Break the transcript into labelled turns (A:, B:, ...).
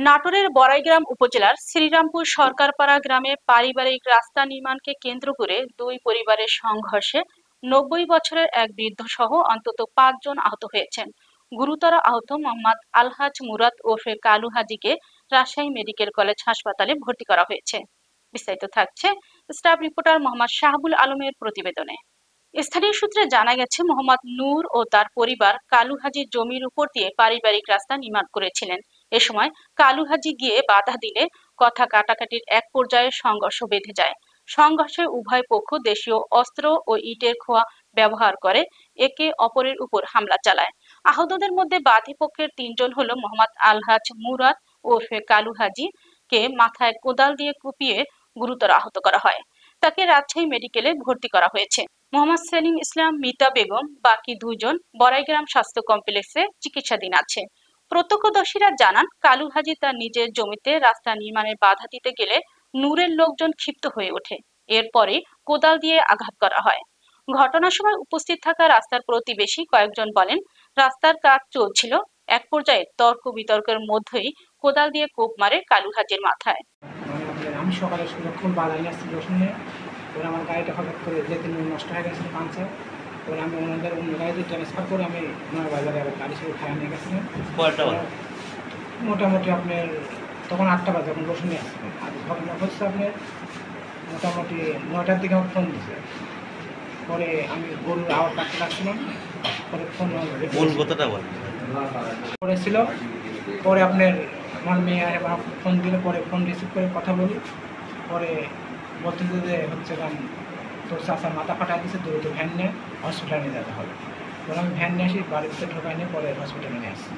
A: নাটোরের বড়াইগ্রাম উপজেলার শ্রীরামপুর সরকারপাড়া গ্রামে পারিবারিক রাস্তা নির্মাণকে কেন্দ্র করে দুই পরিবারের সংঘর্ষে ৯০ বছরের এক বৃদ্ধ সহ অন্তত ৫ জন আহত হয়েছেন। গুরুতর আহত মোহাম্মদ আলহাজ মুরাদ ওরফে কালু হাজীকে রাজশাহী মেডিকেল কলেজ হাসপাতালে ভর্তি করা হয়েছে। বিস্তারিত থাকছে স্টাফ রিপোর্টার মোহাম্মদ শাহাবুল আলমের প্রতিবেদনে। স্থানীয় সূত্রে জানা গেছে, মোহাম্মদ নূর ও তার পরিবার কালু হাজীর জমির উপর দিয়ে পারিবারিক রাস্তা নির্মাণ করেছিলেন। এ সময় কালু হাজী গিয়ে বাধা দিলে কথা কাটাকাটির এক পর্যায়ে সংঘর্ষ বেঁধে যায়। সংঘর্ষে উভয় পক্ষ দেশীয় অস্ত্র ও ইটের খোয়া ব্যবহার করে একে অপরের উপর হামলা চালায়। আহতদের মধ্যে বাদী পক্ষের ৩ জন হল মোহাম্মদ আলহাজ মুরাদ ওরফে কালু হাজী, কে মাথায় কোদাল দিয়ে কুপিয়ে গুরুতর আহত করা হয়। তাকে রাজশাহী মেডিকেলে ভর্তি করা হয়েছে। মোহাম্মদ সেলিম ইসলাম, মিতা বেগম বাকি ২ জন বড়াইগ্রাম স্বাস্থ্য কমপ্লেক্সে চিকিৎসাধীন আছে। প্রত্যক্ষদর্শীরা জানান, কালু হাজী তার নিজের জমিতে রাস্তা নির্মাণে বাধা দিতে গেলে নূরের লোকজন ক্ষিপ্ত হয়ে ওঠে। এরপরে কোদাল দিয়ে আঘাত করা হয়। ঘটনার সময় উপস্থিত থাকা রাস্তার প্রতিবেশী কয়েকজন বলেন, রাস্তার কাজ চলছিল। এক পর্যায়ে তর্ক বিতর্কের মধ্যেই কোদাল দিয়ে কোপ মারে কালু হাজীর মাথায়।
B: আমি সকালে যখন বাজার নিয়ে আসছি রসুন নিয়ে, এবার আমার গাড়িটা হঠাৎ করে যেদিন নষ্ট হয়ে গেছিলো পাঞ্চার, এবার আমি ওনাদের অন্য গাড়িতে ট্রান্সফার করে আমি ওনার বাজারে আবার গাড়ি সঙ্গে খাওয়া নিয়ে গেছিলাম। মোটামুটি আপনার তখন 8টা বাজে, যখন রসুন নিয়ে আসছিলাম। আর ঘটনা হচ্ছে আপনার মোটামুটি 9টার দিকে আমার ফোন দিয়েছে। পরে আমি গরুর আওয়াজ কাটতে লাগছিলাম, পরে ফোন করেছিল। পরে আপনার আমার মেয়ে আমার ফোন দিলে, পরে ফোন রিসিভ করে কথা বলি। পরে বলতে যে হচ্ছে তোর চাচার মাথা ফাটা দিয়েছে, দ্রুত ভ্যান নিয়ে হসপিটালে নিয়ে যেতে হবে। তখন আমি ভ্যান নিয়ে আসি, বাড়ির ভিতরে ঢোকাই নিয়ে পরে হসপিটালে নিয়ে আসি।